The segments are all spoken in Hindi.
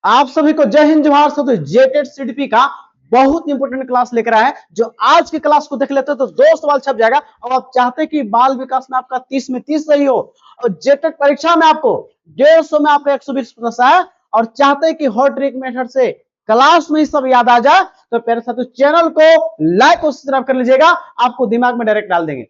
आप सभी को जय हिंद जोहार। साथियों, जेटेड सीडीपी का बहुत इंपॉर्टेंट क्लास लेकर आए हैं। जो आज की क्लास को देख लेते हैं तो 2 सवाल छप जाएगा। और आप चाहते हैं कि बाल विकास में आपका 30 में 30 सही हो और जेटेड परीक्षा में आपको 150 में आपका 120 प्लस आए और चाहते हैं कि हॉट ट्रिक मेथड से क्लास में ही सब याद आ जाए, तो प्यारे साथियों चैनल को लाइक और सब्सक्राइब कर लीजिएगा। आपको दिमाग में डायरेक्ट डाल देंगे।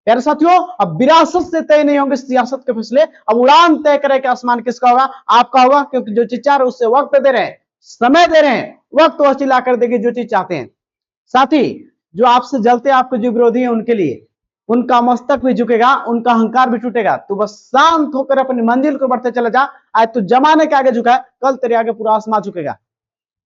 प्यारे साथियों, अब विरासत से तय नहीं होंगे सियासत के फैसले। अब उड़ान तय करें कि आसमान किसका होगा, आपका होगा। क्योंकि जो चीज चाह रहे उससे वक्त दे रहे हैं, समय दे रहे हैं, वक्त वह चिल्ला कर देगी जो चीज चाहते हैं। साथ ही जो आपसे जलते आपके जो विरोधी हैं उनके लिए उनका मस्तक भी झुकेगा, उनका अहंकार भी टूटेगा। तू बस शांत होकर अपनी मंजिल को बढ़ते चला जा। आज तू जमाने के आगे झुका है, कल तेरे आगे पूरा आसमान झुकेगा।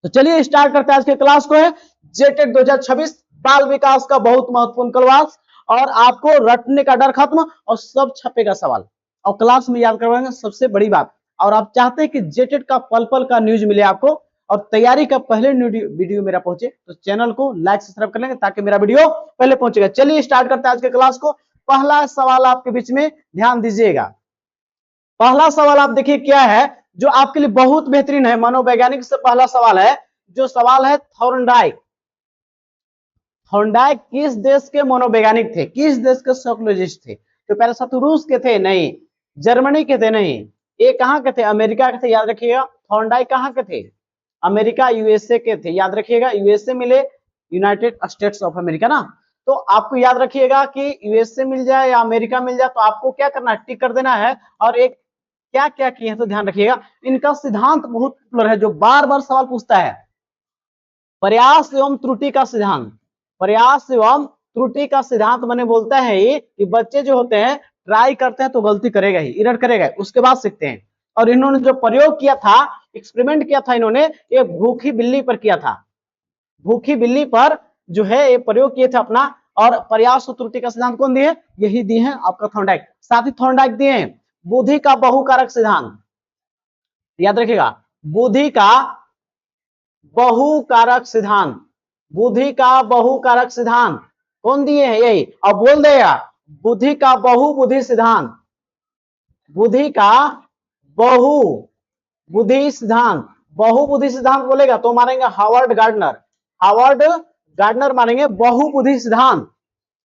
तो चलिए स्टार्ट करते हैं आज के क्लास को। है जेटेड 2026 बाल विकास का बहुत महत्वपूर्ण क्लास और आपको रटने का डर खत्म और सब छपेगा सवाल और क्लास में याद करवाएंगे। सबसे बड़ी बात, और आप चाहते हैं कि जेटेड का पल पल का न्यूज मिले आपको और तैयारी का पहले वीडियो मेरा पहुंचे, तो चैनल को लाइक सब्सक्राइब कर लेंगे ताकि मेरा वीडियो पहले पहुंचेगा। चलिए स्टार्ट करते हैं आज के क्लास को। पहला सवाल आपके बीच में ध्यान दीजिएगा। पहला सवाल आप देखिए क्या है, जो आपके लिए बहुत बेहतरीन है। मनोवैज्ञानिक से पहला सवाल है, जो सवाल है थॉर्नडाइक। थॉर्नडाइक किस देश के मनोवैज्ञानिक थे, किस देश के साइकोलॉजिस्ट थे? तो पहले साथ रूस के थे? नहीं। जर्मनी के थे? नहीं। ये कहां के थे? अमेरिका के थे। याद रखिएगा, थॉर्नडाइक कहां के थे? अमेरिका यूएसए के थे। याद रखिएगा, यूएसए मिले यूनाइटेड स्टेट्स ऑफ अमेरिका ना। तो आपको याद रखिएगा कि यूएसए मिल जाए या अमेरिका मिल जाए तो आपको क्या करना है, टिक कर देना है। और एक क्या क्या किए हैं तो ध्यान रखिएगा। इनका सिद्धांत बहुत पॉपुलर है जो बार बार सवाल पूछता है, प्रयास एवं त्रुटि का सिद्धांत। प्रयास एवं त्रुटि का सिद्धांत मैंने बोलता है ये कि बच्चे जो होते हैं ट्राई करते हैं तो गलती करेगा ही, एरर करेगा, उसके बाद सीखते हैं। और इन्होंने जो प्रयोग किया था, एक्सपेरिमेंट किया था इन्होंने, ये भूखी बिल्ली पर किया था। भूखी बिल्ली पर जो है ये प्रयोग किए थे अपना। और प्रयास और त्रुटि का सिद्धांत कौन दिए? यही दिए हैं आपका थॉर्नडाइक। साथ ही थॉर्नडाइक दिए हैं बुद्धि का बहुकारक सिद्धांत। याद रखिएगा, बुद्धि का बहुकारक सिद्धांत। बुद्धि का बहुकारक सिद्धांत कौन दिए हैं? यही। अब बोल देगा बुद्धि का बहुबुद्धि सिद्धांत। बुद्धि का बहुबुद्धि सिद्धांत। बहुबुद्धि सिद्धांत बोलेगा तो मारेंगे हार्वर्ड गार्डनर। हार्वर्ड गार्डनर मारेंगे बहुबुद्धि सिद्धांत।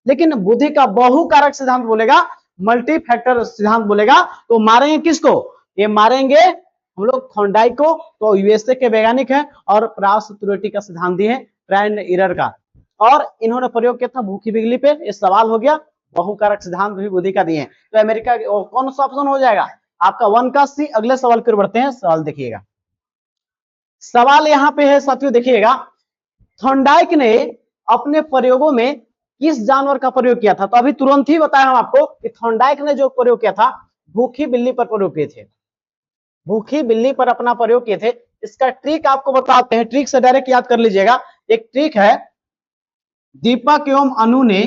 लेकिन बुद्धि का बहुकारक सिद्धांत बोलेगा, मल्टी फैक्टर सिद्धांत बोलेगा तो मारेंगे किसको? ये मारेंगे हम लोग थॉर्नडाइक को। तो यूएसए के वैज्ञानिक हैं और प्रयास त्रुटि का सिद्धांत दिए हैं, ट्राई एंड एरर का। और इन्होंने प्रयोग किया था भूखी बिजली पे। ये सवाल हो गया। बहुकारक सिद्धांत भी बुद्धि का दिए हैं। तो अमेरिका कौन सा ऑप्शन हो जाएगा आपका? 1 का सी। अगले सवाल की ओर बढ़ते हैं। सवाल देखिएगा, सवाल यहां पे है साथियों, देखिएगा थॉर्नडाइक ने अपने प्रयोगों में किस जानवर का प्रयोग किया था? तो अभी तुरंत ही बताया हम आपको कि थॉर्नडाइक ने जो प्रयोग किया था भूखी बिल्ली पर प्रयोग किए थे। भूखी बिल्ली पर अपना प्रयोग किए थे। इसका ट्रिक आपको बताते हैं, ट्रिक से डायरेक्ट याद कर लीजिएगा। एक ट्रिक है, दीपक एवं अनु ने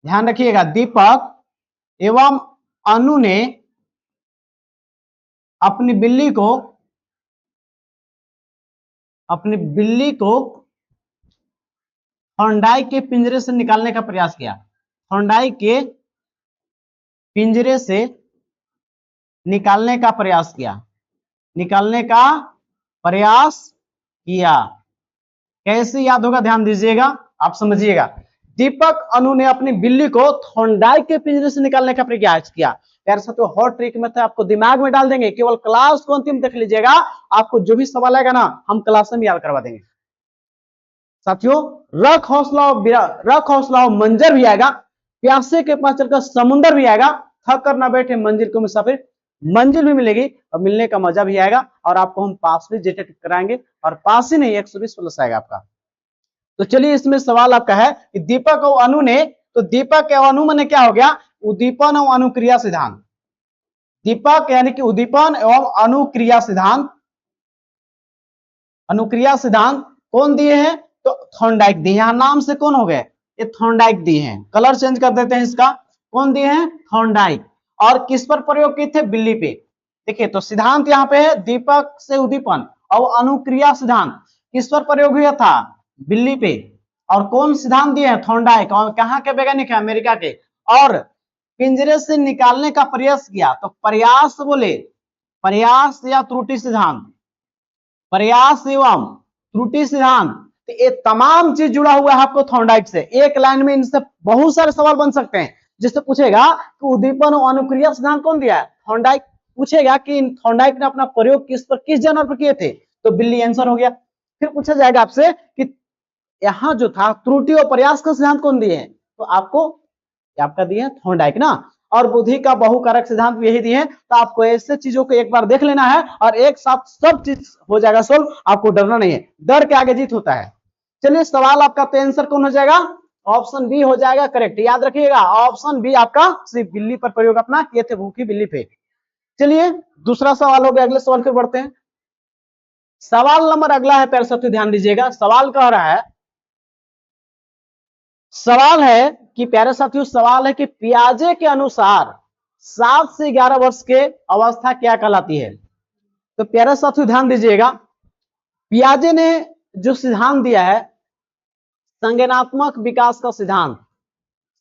ध्यान रखिएगा, दीपक एवं अनु ने अपनी बिल्ली को थॉर्नडाइक के पिंजरे से निकालने का प्रयास किया। थॉर्नडाइक के पिंजरे से निकालने का प्रयास किया। निकालने का प्रयास किया। कैसे याद होगा ध्यान दीजिएगा, आप समझिएगा। दीपक अनु ने अपनी बिल्ली को थॉर्नडाइक के पिंजरे से निकालने का प्रयास किया। यार साथियों, हॉट ट्रिक में तो आपको दिमाग में डाल देंगे, केवल क्लास को अंतिम देख लीजिएगा। आपको जो भी सवाल आएगा ना, हम क्लास में याद करवा देंगे। साथियों, रख हौसला हो मंजर भी आएगा, प्यासे के पास चलकर समुंदर भी आएगा, थक कर ना बैठे मंजिल को मुसाफिर, मंजिल भी मिलेगी और मिलने का मजा भी आएगा। और आपको हम पास भी जेटेड कराएंगे और पास ही नहीं 120 प्लस आएगा आपका। तो चलिए इसमें सवाल आपका है कि दीपक और अनु ने, तो दीपक और अनु में क्या हो गया? उद्दीपन और अनुक्रिया सिद्धांत। दीपक यानी कि उद्दीपन एवं अनुक्रिया सिद्धांत। अनुक्रिया सिद्धांत कौन दिए हैं? तो थॉर्नडाइक दिए। यहां नाम से कौन हो गए? ये थॉर्नडाइक दिए हैं। कलर चेंज कर देते हैं इसका। कौन दिए हैं? थॉर्नडाइक। और किस पर प्रयोग किए थे? बिल्ली पे। देखिए तो सिद्धांत यहाँ पे है दीपक से उद्दीपन और अनुक्रिया सिद्धांत किस पर प्रयोग हुआ था? बिल्ली पे। और कौन सिद्धांत दिए हैं? थॉर्नडाइक। और कहां के वैज्ञानिक है? अमेरिका के। और पिंजरे से निकालने का प्रयास किया, तो प्रयास बोले, प्रयास या त्रुटि सिद्धांत, प्रयास एवं त्रुटि सिद्धांत, तो ये तमाम चीज जुड़ा हुआ है आपको थॉर्नडाइक से। एक लाइन में इनसे बहुत सारे सवाल बन सकते हैं, जिससे पूछेगा कि उद्दीपन और अनुक्रिया सिद्धांत कौन दिया है, थॉर्नडाइक। पूछेगा कि थॉर्नडाइक ने अपना प्रयोग किस जानवर पर किए थे, तो बिल्ली आंसर हो गया। फिर पूछा जाएगा आपसे कि यहाँ जो था त्रुटि और प्रयास का सिद्धांत कौन दिए हैं, तो आपको आपका दिए थॉर्नडाइक ना। और बुद्धि का बहुकारक सिद्धांत भी यही दिए। तो आपको ऐसे चीजों को एक बार देख लेना है और एक साथ सब चीज हो जाएगा सोल्व, आपको डरना नहीं है, डर के आगे जीत होता है। चलिए सवाल आपका तो आंसर कौन हो जाएगा, ऑप्शन बी हो जाएगा करेक्ट। याद रखिएगा ऑप्शन बी आपका सिर्फ बिल्ली पर प्रयोग अपना किए थे, भूखी बिल्ली पे। चलिए दूसरा सवाल हो गया, अगले सवाल पर बढ़ते हैं। सवाल नंबर अगला है, प्यारे साथियों ध्यान दीजिएगा। सवाल कह रहा है, सवाल है कि प्यारे साथियों सवाल है कि पियाजे के अनुसार 7 से 11 वर्ष के अवस्था क्या कहलाती है। तो प्यारे साथियों ध्यान दीजिएगा, पियाजे ने जो सिद्धांत दिया है संज्ञानात्मक विकास का सिद्धांत,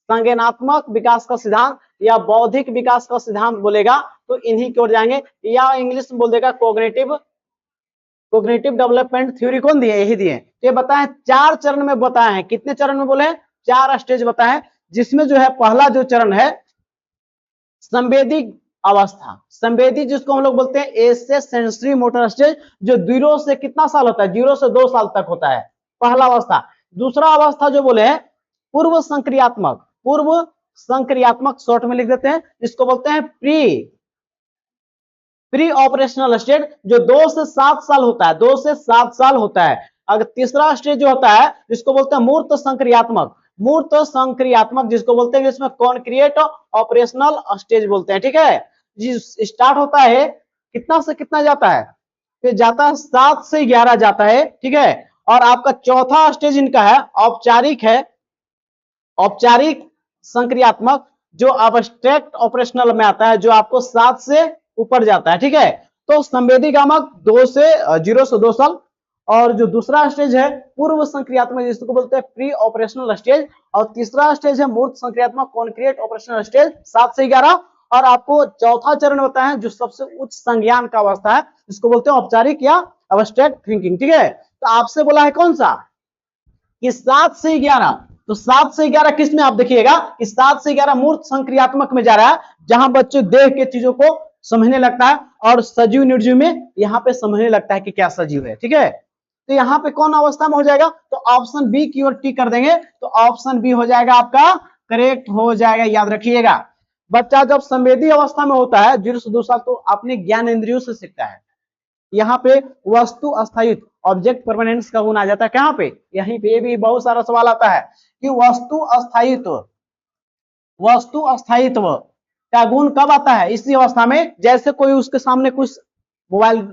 संज्ञानात्मक विकास का सिद्धांत या बौद्धिक विकास का सिद्धांत बोलेगा तो इन्हीं की ओर जाएंगे, या इंग्लिश में बोल देगा कोग्निटिव डेवलपमेंट थ्योरी कौन दिए, यही दिए। ये बताएं 4 चरण में बताए हैं, कितने चरण में बोले, 4 स्टेज बताए, जिसमें जो है पहला जो चरण है संवेदी अवस्था, संवेदी जिसको हम लोग बोलते हैं ए से सेंसरी मोटर स्टेज, जो 0 से कितना साल होता है, 0 से 2 साल तक होता है, पहला अवस्था। दूसरा अवस्था जो बोले हैं पूर्व संक्रियात्मक, पूर्व संक्रियात्मक शॉर्ट में लिख देते हैं, इसको बोलते हैं प्री ऑपरेशनल स्टेज, जो 2 से 7 साल होता है, 2 से 7 साल होता है। अगर तीसरा स्टेज जो होता है जिसको बोलते हैं मूर्त संक्रियात्मक, मूर्त संक्रियात्मक जिसको बोलते हैं इसमें कॉन्क्रीट ऑपरेशनल स्टेज बोलते हैं, ठीक है जी। स्टार्ट होता है कितना से कितना जाता है, फिर जाता है 7 से 11 जाता है, ठीक है। और आपका चौथा स्टेज इनका है औपचारिक, है औपचारिक संक्रियात्मक, जो अब्स्ट्रैक्ट ऑपरेशनल में आता है, जो आपको 7 से ऊपर जाता है, ठीक है। तो संवेदी गामक 0 से 2 साल, और जो दूसरा स्टेज है पूर्व संक्रियात्मक जिसको बोलते हैं प्री ऑपरेशनल स्टेज, और तीसरा स्टेज है मूर्त संक्रियात्मक कॉन्क्रीट ऑपरेशनल स्टेज 7 से 11, और आपको चौथा चरण होता है जो सबसे उच्च संज्ञान का अवस्था है, जिसको बोलते हैं औपचारिक या अब्स्ट्रैक्ट थिंकिंग, ठीक है। तो आपसे बोला है कौन सा कि 7 से 11, तो 7 से 11 किस में, आप देखिएगा कि 7 से 11 मूर्त संक्रियात्मक में जा रहा है, जहां बच्चे देख के चीजों को समझने लगता है, और सजीव निर्जीव में यहाँ पे समझने लगता है कि क्या सजीव है, ठीक है। तो यहाँ पे कौन अवस्था में हो जाएगा, तो ऑप्शन बी की ओर टिक कर देंगे, तो ऑप्शन बी हो जाएगा आपका करेक्ट हो जाएगा। याद रखिएगा बच्चा जब संवेदी अवस्था में होता है 0 से 2 साल, तो अपने ज्ञान इंद्रियों से सीखता है। यहाँ पे वस्तु अस्थायित्व ऑब्जेक्ट परमानेंस का गुण आ जाता है, कहाँ पे, यहीं पे भी बहुत सारा सवाल आता है कि वस्तु अस्थायित्व का गुण कब आता है, इसी अवस्था में। जैसे कोई उसके सामने कुछ मोबाइल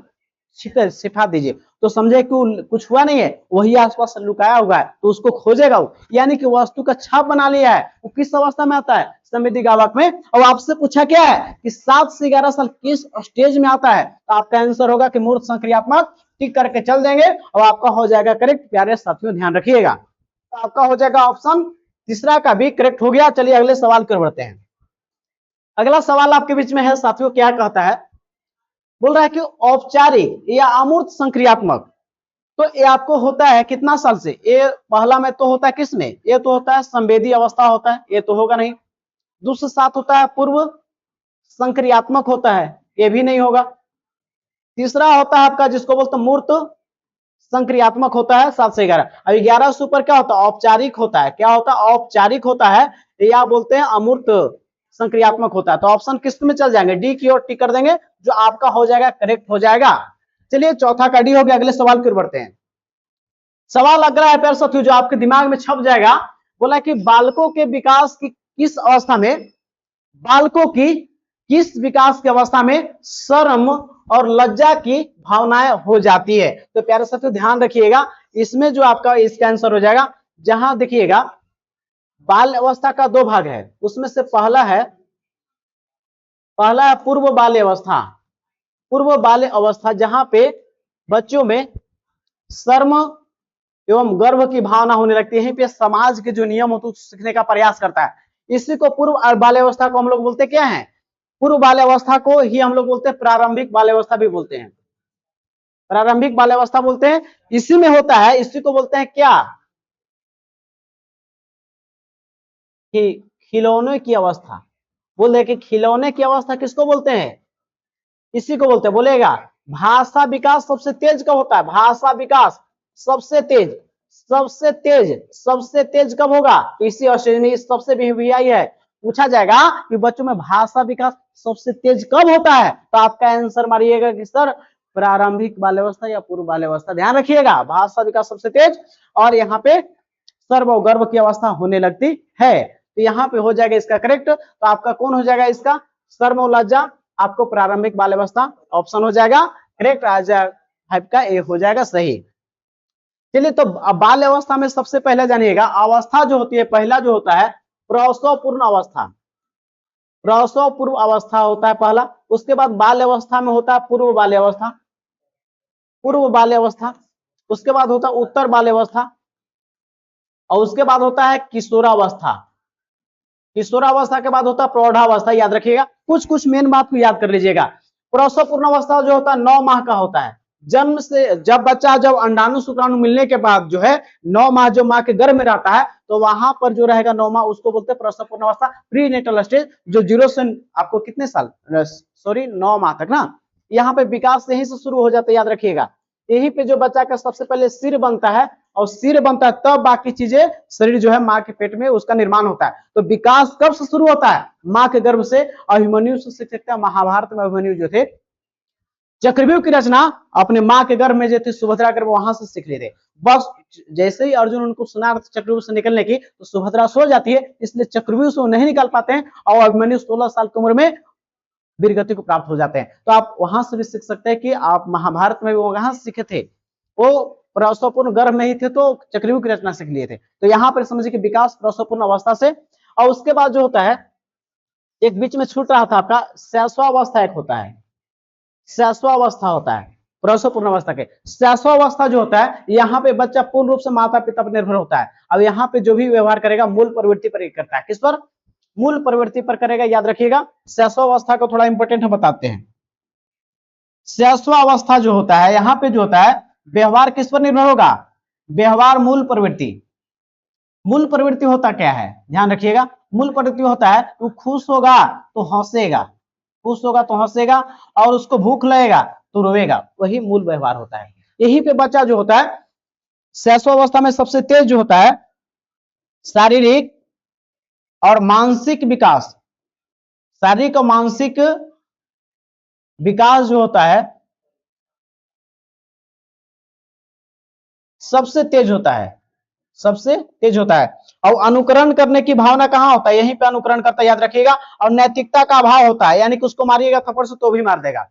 सिखा दीजिए तो समझे कि कुछ हुआ नहीं है, वही आसपास लुकाया हुआ है, तो उसको खोजेगा वो, यानी कि वस्तु का छाप बना लिया है। वो किस अवस्था में आता है, संवेदी गावक में। और आपसे पूछा क्या है कि 7 से 11 साल किस स्टेज में आता है, तो आपका आंसर होगा कि मूर्त संक्रियात्मक, टिक करके चल देंगे और आपका हो जाएगा करेक्ट। प्यारे साथियों ध्यान रखिएगा, तो आपका हो जाएगा ऑप्शन तीसरा का भी करेक्ट हो गया। चलिए अगले सवाल कर बढ़ते हैं। अगला सवाल आपके बीच में है साथियों, क्या कहता है, बोल रहा है कि औपचारिक या अमूर्त संक्रियात्मक, तो ये आपको होता है कितना साल से, ये पहला में तो होता है किसमें, ये तो होता है संवेदी अवस्था होता है, ये तो होगा नहीं। दूसरे साथ होता है पूर्व संक्रियात्मक होता है, ये भी नहीं होगा। तीसरा होता है आपका जिसको बोलते हैं मूर्त संक्रियात्मक होता है 7 से 11। अब 11 से ऊपर क्या होता है, औपचारिक होता है, क्या होता है, औपचारिक होता है, या बोलते हैं अमूर्त संक्रियात्मक होता है। तो ऑप्शन किस में चल जाएंगे, डी की ओर टिक कर देंगे, जो आपका हो जाएगा करेक्ट हो जाएगा। चलिए चौथा का डी हो गया, अगले सवाल की ओर बढ़ते हैं। सवाल लग रहा है प्यारे साथियों जो आपके दिमाग में छप जाएगा, बोला कि बालकों के विकास की किस अवस्था में, बालकों की किस विकास की अवस्था में शर्म और लज्जा की भावनाएं हो जाती है। तो प्यारे साथियों ध्यान रखिएगा, इसमें जो आपका इसका आंसर हो जाएगा, जहां देखिएगा बाल अवस्था का 2 भाग है, उसमें से पहला है पूर्व बाल्य अवस्था, पूर्व बाल्य अवस्था, जहां पे बच्चों में शर्म एवं गर्व की भावना होने लगती है। यहीं पे समाज के जो नियम होते हैं सीखने का प्रयास करता है। इसी को पूर्व बाल्यावस्था को हम लोग बोलते क्या है, पूर्व बाल्यावस्था को ही हम लोग बोलते हैं प्रारंभिक बाल्यावस्था भी बोलते हैं, प्रारंभिक बाल्यावस्था बोलते हैं। इसी में होता है, इसी को बोलते हैं क्या, कि खिलौने की अवस्था। बोल रहे कि खिलौने की अवस्था किसको बोलते हैं, इसी को बोलते हैं। बोलेगा भाषा विकास सबसे तेज कब होता है, भाषा विकास सबसे तेज, सबसे तेज, सबसे तेज कब होगा, तो इसी ऑस्ट्रेलिया में सबसे भी आई है, पूछा जाएगा कि बच्चों में भाषा विकास सबसे तेज कब होता है, तो आपका आंसर मारिएगा कि सर प्रारंभिक बाल्यावस्था या पूर्व बाल्यावस्था। ध्यान रखिएगा, भाषा विकास सबसे तेज, और यहाँ पे सर्व और गर्भ की अवस्था होने लगती है, तो यहाँ पे हो जाएगा इसका करेक्ट। तो आपका कौन हो जाएगा, इसका सर्व और लज्जा, आपको प्रारंभिक बाल्यावस्था ऑप्शन हो जाएगा करेक्ट, आ जाएगा का ए हो जाएगा सही। चलिए, तो बाल अवस्था में सबसे पहले जानिएगा अवस्था जो होती है, पहला जो होता है प्रसव पूर्ण अवस्था, प्रसव पूर्व अवस्था होता है पहला। उसके बाद बाल अवस्था में होता है पूर्व बाल्य अवस्था, पूर्व बाल्य अवस्था। उसके बाद होता है उत्तर बाल्य अवस्था, और उसके बाद होता है किशोरावस्था, किशोरावस्था के बाद होता है प्रौढ़ावस्था। याद रखिएगा, कुछ कुछ मेन बात को याद कर लीजिएगा। प्रसव पूर्ण अवस्था जो होता है 9 माह का होता है, जन्म से जब बच्चा जब अंडाणु शुक्राणु मिलने के बाद जो है 9 माह जो माँ के गर्भ में रहता है, तो वहां पर जो रहेगा 9 माह उसको बोलते हैं प्रसव पूर्ण अवस्था, प्री नेटल स्टेज, जो 0 से आपको कितने साल, सॉरी 9 माह तक ना, यहाँ पे विकास यहीं से शुरू हो जाता है। याद रखिएगा, यहीं पे जो बच्चा का सबसे पहले सिर बनता है, और सिर बनता है तब बाकी चीजें शरीर जो है माँ के पेट में उसका निर्माण होता है। तो विकास कब से शुरू होता है, माँ के गर्भ से। अभिमन्यु से सीख सकते हैं, महाभारत में अभिमन्यु जो थे चक्रव्यूह की रचना अपने माँ के गर्भ में जो थे सुभद्रा गर्भ, वहां से सीख लेते। बस जैसे ही अर्जुन उनको सुना चक्रव्यूह से निकलने की, तो सुभद्रा सो जाती है, इसलिए चक्रव्यूह से वो नहीं निकल पाते हैं, और अभिमन्यु 16 साल की उम्र में वीरगति को प्राप्त हो जाते हैं। तो आप वहां से भी सीख सकते हैं कि आप महाभारत में वो वहां सीखे थे, वो प्रसवपूर्ण गर्भ में ही थे, तो चक्रव्यूह की रचना सीख लिए थे। तो यहाँ पर समझिए कि विकास प्रसवपूर्ण अवस्था से, और उसके बाद जो होता है एक बीच में छूट रहा था आपका शैशवावस्था, एक होता है शैशवावस्था होता है प्रसव पूर्ण अवस्था के। शैशवावस्था जो होता है, यहाँ पे बच्चा पूर्ण रूप से माता पिता पर निर्भर होता है। अब यहाँ पे जो भी व्यवहार करेगा मूल प्रवृत्ति पर करता है, किस पर, मूल प्रवृत्ति पर करेगा। याद रखिएगा, शैशवावस्था को थोड़ा इंपॉर्टेंट हम बताते हैं। शैशवावस्था जो होता है, यहाँ पे जो होता है व्यवहार किस पर निर्भर होगा, व्यवहार मूल प्रवृत्ति। मूल प्रवृत्ति होता क्या है, ध्यान रखिएगा, मूल प्रवृत्ति होता है वो खुश होगा तो हंसेगा, खुश होगा तो हंसेगा, और उसको भूख लगेगा तो रोएगा, वही मूल व्यवहार होता है। यही पे बच्चा जो होता है शैशवावस्था में सबसे तेज जो होता है शारीरिक और मानसिक विकास, शारीरिक और मानसिक विकास जो होता है सबसे तेज होता है, सबसे तेज होता है। और अनुकरण करने की भावना कहां होता है, यहीं पे अनुकरण करता है, याद रखिएगा। और नैतिकता का अभाव होता है, यानी कि उसको मारिएगा थप्पड़ से तो भी मार देगा।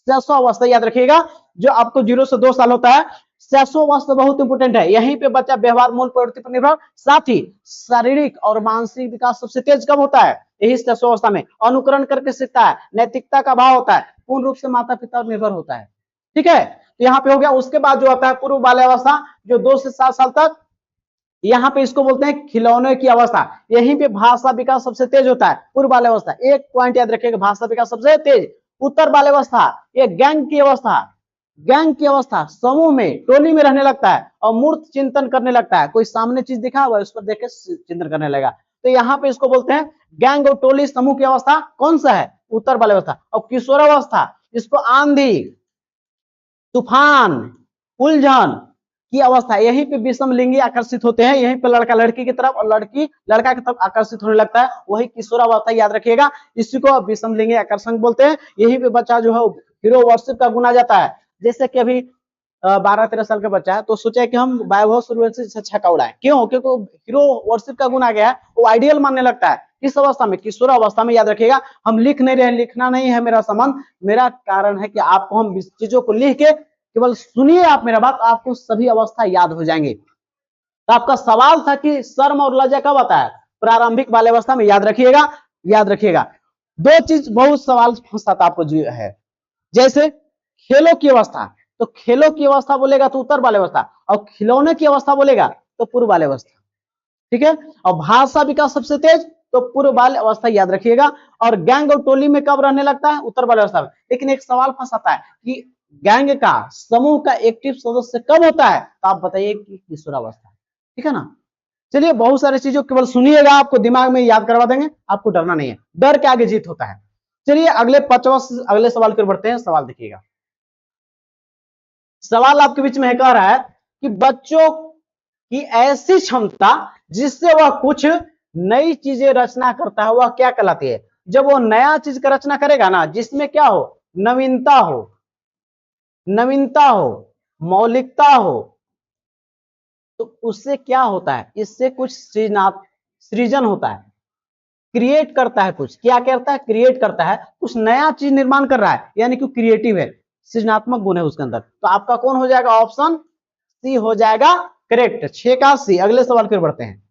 शैशवावस्था याद रखिएगा, जो आपको 0 से 2 साल होता है, शैशवावस्था बहुत इंपोर्टेंट है। यहीं पे बच्चा व्यवहार मूल प्रवृत्ति पर निर्भर, साथ ही शारीरिक और मानसिक विकास सबसे तेज कब होता है, यही शैशवावस्था में। अनुकरण करके सीखता है, नैतिकता का अभाव होता है, पूर्ण रूप से माता पिता पर निर्भर होता है। ठीक है, तो यहाँ पे हो गया। उसके बाद जो आता है पूर्व बाल्यावस्था, जो 2 से 7 साल तक, यहाँ पे इसको बोलते हैं खिलौने की अवस्था। यहीं पे भाषा विकास सबसे तेज होता है, पूर्व बाल्यावस्था। एक पॉइंट याद रखिएगा, भाषा विकास सबसे तेज। उत्तर बाल्यावस्था, ये गैंग की अवस्था, गैंग की अवस्था, समूह में टोली में रहने लगता है और मूर्त चिंतन करने लगता है। कोई सामने चीज दिखा हुआ है उस पर देख के चिंतन करने लगेगा, तो यहाँ पे इसको बोलते हैं गैंग और टोली समूह की अवस्था। कौन सा है, उत्तर बाल्यावस्था। और किशोरावस्था, इसको आंधी तूफान उलझन की अवस्था, यहीं पे विषम लिंगी आकर्षित होते हैं, यहीं पे लड़का लड़की की तरफ और लड़की लड़का की तरफ आकर्षित होने लगता है, वही किशोरावस्था। याद रखिएगा, इसी को विषम लिंगी आकर्षण बोलते हैं। यहीं पे बच्चा जो है हीरो वर्शिप का गुण आ जाता है। जैसे कि अभी 12-13 साल का बच्चा है, तो सोचा कि हम वैभव सूर्यवंशी से छक्का उड़ाएं, क्यों, क्योंकि हीरो वर्शिप का गुण आ गया है, वो आइडियल मानने लगता है। किस अवस्था में, किशोरावस्था में। याद रखिएगा, हम लिख नहीं रहे, लिखना नहीं है मेरा संबंध, मेरा कारण है कि आपको हम चीजों को लिख के, केवल सुनिए आप मेरा बात, आपको सभी अवस्था याद हो जाएंगे। तो आपका सवाल था कि शर्म और लज्जा कब आता है, प्रारंभिक बाल्यावस्था में। याद रखिएगा, याद रखिएगा। दो चीज बहुत सवाल फंसाता आपको जो है, जैसे खेलों की अवस्था, तो खेलों की अवस्था बोलेगा तो उत्तर बाल्यावस्था, और खिलौने की अवस्था बोलेगा तो पूर्व बाल्यावस्था। ठीक है, और भाषा विकास सबसे तेज तो पूर्व बाल्य अवस्था याद रखिएगा। और गैंग और टोली में कब रहने लगता है? उत्तर बाल्य अवस्था में। लेकिन एक सवाल फंसाता है कि गैंग का, समूह का एक्टिव सदस्य कब होता है? तो आप बताइए कि किशोरावस्था। ठीक है ना। चलिए, बहुत सारी चीजों केवल सुनिएगा, आपको दिमाग में याद करवा देंगे, आपको डरना नहीं है, डर के आगे जीत होता है। चलिए अगले सवाल की ओर बढ़ते हैं। सवाल देखिएगा, सवाल आपके बीच में है, कह रहा है कि बच्चों की ऐसी क्षमता जिससे वह कुछ नई चीजें रचना करता है, वह क्या कहलाती है? जब वो नया चीज का रचना करेगा ना, जिसमें क्या हो, नवीनता हो, नवीनता हो, मौलिकता हो, तो उससे क्या होता है? इससे कुछ सृजन होता है, क्रिएट करता है। कुछ क्या करता है? क्रिएट करता है, कुछ नया चीज निर्माण कर रहा है, यानी कि क्रिएटिव है, सृजनात्मक गुण है उसके अंदर। तो आपका कौन हो जाएगा? ऑप्शन सी हो जाएगा करेक्ट। 6 का सी। अगले सवाल की ओर बढ़ते हैं।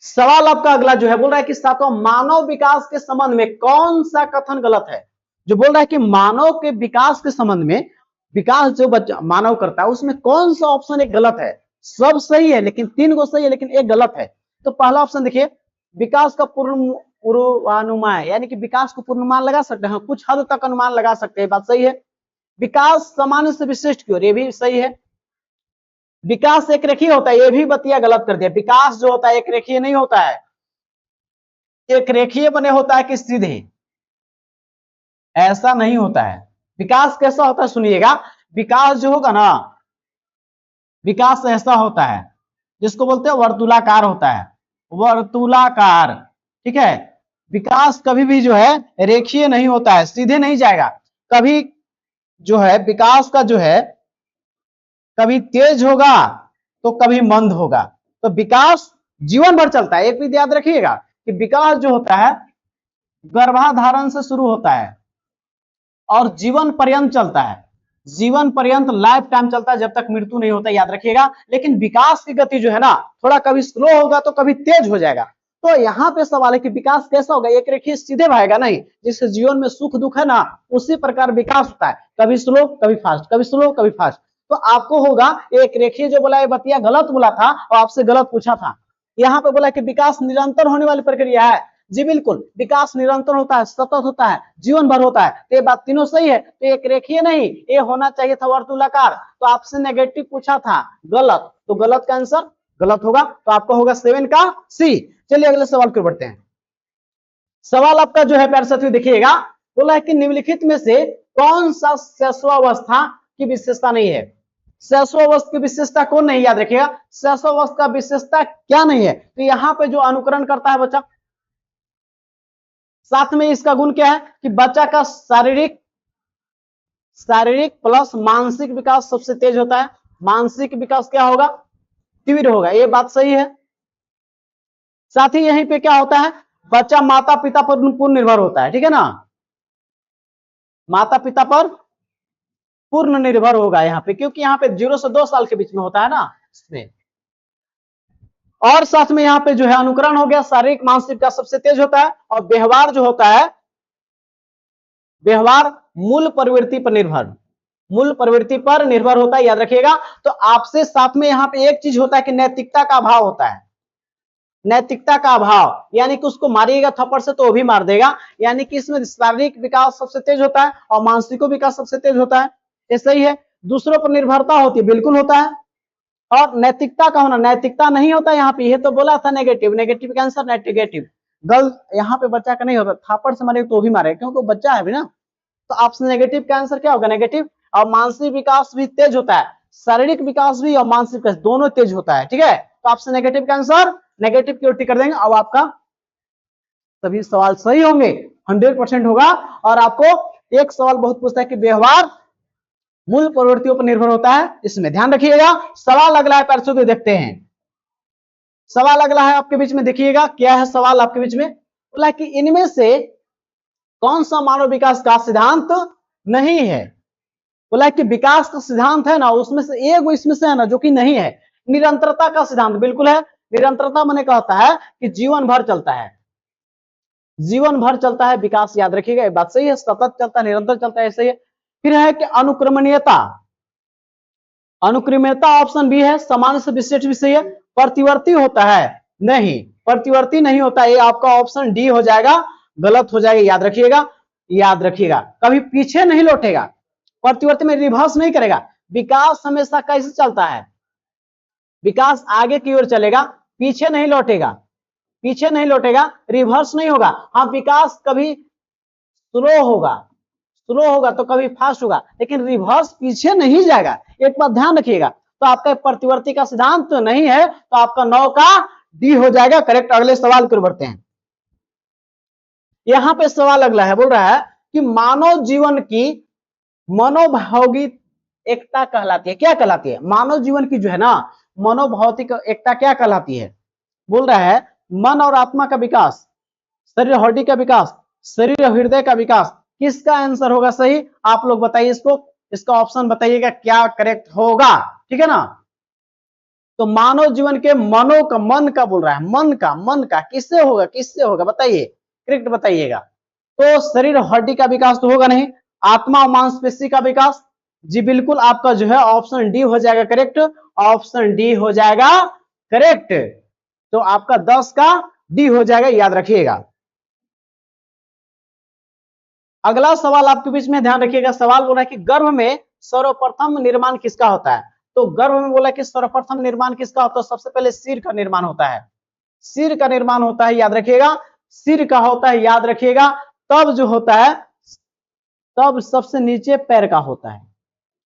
सवाल आपका अगला जो है, बोल रहा है कि सातवां, मानव विकास के संबंध में कौन सा कथन गलत है? जो बोल रहा है कि मानव के विकास के संबंध में, विकास जो बच्चा मानव करता है, उसमें कौन सा ऑप्शन एक गलत है? सब सही है, लेकिन 3 को सही है, लेकिन एक गलत है। तो पहला ऑप्शन देखिए, विकास का पूर्वानुमान, यानी कि विकास को पूर्वानुमान लगा सकते हैं, कुछ हद तक अनुमान लगा सकते हैं, बात सही है। विकास सामान्य से विशिष्ट की ओर, ये भी सही है। विकास एक रेखीय होता है, ये भी बतिया गलत कर दिया। विकास जो होता है एक रेखीय नहीं होता है, एक रेखीय बने होता है कि सीधे, ऐसा नहीं होता है। विकास कैसा होता है सुनिएगा, विकास जो होगा ना, विकास ऐसा होता है जिसको बोलते हैं वर्तुलाकार होता है, वर्तुलाकार। ठीक है, विकास कभी भी जो है रेखीय नहीं होता है, सीधे नहीं जाएगा। कभी जो है विकास का जो है, कभी तेज होगा तो कभी मंद होगा। तो विकास जीवन भर चलता है। एक भी याद रखिएगा कि विकास जो होता है गर्भाधारण से शुरू होता है और जीवन पर्यंत चलता है, जीवन पर्यंत लाइफ टाइम चलता है, जब तक मृत्यु नहीं होता, याद रखिएगा। लेकिन विकास की गति जो है ना, थोड़ा कभी स्लो होगा तो कभी तेज हो जाएगा। तो यहाँ पे सवाल है कि विकास कैसा होगा? एक रेखीय सीधे बहेगा नहीं, जिससे जीवन में सुख दुख है ना, उसी प्रकार विकास होता है, कभी स्लो कभी फास्ट, कभी स्लो कभी फास्ट। तो आपको होगा एक रेखीय जो बोला, ये बतिया गलत बोला था और आपसे गलत पूछा था। यहाँ पे बोला कि विकास निरंतर होने वाली प्रक्रिया है। जी बिल्कुल, विकास निरंतर होता है, सतत होता है, जीवन भर होता है। तो ये बात तीनों सही है। तो एक रेखीय नहीं, ये होना चाहिए था वर्तुलाकार। तो आपसे नेगेटिव पूछा था, गलत, तो गलत का आंसर गलत होगा। तो आपका होगा 7 का सी। चलिए अगले सवाल की ओर बढ़ते हैं। सवाल आपका जो है प्यारे साथियों देखिएगा, बोला है कि निम्नलिखित में से कौन सा शैशवावस्था की विशेषता नहीं है? शैशवावस्था की विशेषता कौन नहीं, याद रखिएगा। शैशवावस्था का विशेषता क्या नहीं है? तो यहाँ पे जो अनुकरण करता है बच्चा, साथ में इसका गुण क्या है कि बच्चा का शारीरिक प्लस मानसिक विकास सबसे तेज होता है। मानसिक विकास क्या होगा? तीव्र होगा, ये बात सही है। साथ ही यहीं पे क्या होता है, बच्चा माता पिता पर पूर्ण निर्भर होता है। ठीक है ना, माता पिता पर पूर्ण निर्भर होगा यहाँ पे, क्योंकि यहाँ पे 0 से 2 साल के बीच में होता है ना इसमें। और साथ में यहाँ पे जो है अनुकरण हो गया, शारीरिक मानसिक का सबसे तेज होता है। और व्यवहार जो होता है, व्यवहार मूल प्रवृत्ति पर निर्भर, मूल प्रवृत्ति पर निर्भर होता है, याद रखिएगा। तो आपसे साथ में यहाँ पे एक चीज होता है कि नैतिकता का अभाव होता है, नैतिकता का अभाव, यानी कि उसको मारिएगा थप्पड़ से तो वो भी मार देगा। यानी कि इसमें शारीरिक विकास सबसे तेज होता है और मानसिक विकास सबसे तेज होता है, ये सही है। दूसरों पर निर्भरता होती है, बिल्कुल होता है। और नैतिकता का होना, नैतिकता नहीं होता यहाँ पे, ये तो बोला था नेगेटिव, नेगेटिव का आंसर नेगेटिव, गलत। यहाँ पे बच्चा का नहीं होता, थप्पड़ से मारेगा तो भी मारेगा, क्योंकि वो बच्चा है भी ना। तो आपसे नेगेटिव का आंसर क्या होगा? नेगेटिव। और मानसिक विकास भी तेज होता है, शारीरिक विकास भी और मानसिक विकास दोनों तेज होता है। ठीक है, तो आपसे नेगेटिव का आंसर नेगेटिव की ओर टिक कर देंगे। अब आपका सभी सवाल सही होंगे, 100% होगा। और आपको एक सवाल बहुत पूछता है कि व्यवहार मूल प्रवृत्तियों पर निर्भर होता है, इसमें ध्यान रखिएगा। सवाल अगला है पैरसों को देखते हैं। सवाल अगला है आपके बीच में, देखिएगा क्या है सवाल आपके बीच में। बोला कि इनमें से कौन सा मानव विकास का सिद्धांत नहीं है? बोला कि विकास का सिद्धांत है ना, उसमें से एक इसमें से है ना जो कि नहीं है। निरंतरता का सिद्धांत बिल्कुल है। निरंतरता मैंने कहता है कि जीवन भर चलता है, जीवन भर चलता है विकास, याद रखिएगा, ये बात सही है। सतत चलता है, निरंतर चलता है, सही है। फिर है कि अनुक्रमणीयता, अनुक्रमणीयता ऑप्शन बी है, सामान्य से विशिष्ट भी सही है। प्रतिवर्ती होता है, नहीं, प्रतिवर्ती नहीं होता, ये आपका ऑप्शन डी हो जाएगा, गलत हो जाएगा, याद रखिएगा, याद रखिएगा। कभी पीछे नहीं लौटेगा, प्रतिवर्ती में रिवर्स नहीं करेगा। विकास हमेशा कैसे चलता है, विकास आगे की ओर चलेगा, पीछे नहीं लौटेगा, पीछे नहीं लौटेगा, रिवर्स नहीं होगा। हाँ, विकास कभी स्लो होगा, स्लो होगा तो कभी फास्ट होगा, लेकिन रिवर्स पीछे नहीं जाएगा, एक बात ध्यान रखिएगा। तो आपका प्रतिवर्ती का सिद्धांत तो नहीं है, तो आपका 9 का डी हो जाएगा करेक्ट। अगले सवाल की ओर बढ़ते हैं। यहां पे सवाल अगला है, बोल रहा है कि मानव जीवन की मनोभौतिक एकता कहलाती है, क्या कहलाती है? मानव जीवन की जो है ना मनोभौतिक एकता क्या कहलाती है? बोल रहा है मन और आत्मा का विकास, शरीर हड्डी का विकास, शरीर हृदय का विकास, किसका आंसर होगा सही? आप लोग बताइए इसको, इसका ऑप्शन बताइएगा क्या करेक्ट होगा, ठीक है ना। तो मानव जीवन के मनो का, मन का बोल रहा है, मन का किससे होगा, किससे होगा बताइए, करेक्ट बताइएगा। तो शरीर हड्डी का विकास तो होगा नहीं, आत्मा और मांसपेशी का विकास, जी बिल्कुल आपका जो है ऑप्शन डी हो जाएगा करेक्ट, ऑप्शन डी हो जाएगा करेक्ट। तो आपका 10 का डी हो जाएगा, याद रखिएगा। अगला सवाल आपके बीच में ध्यान रखिएगा, सवाल बोल रहा है कि गर्भ में सर्वप्रथम निर्माण किसका होता है? तो गर्भ में बोला कि सर्वप्रथम निर्माण किसका होता है? सबसे पहले सिर का निर्माण होता है, सिर का निर्माण होता है, याद रखिएगा, सिर का होता है, याद रखिएगा। तब जो होता है, तब सबसे नीचे पैर का होता है।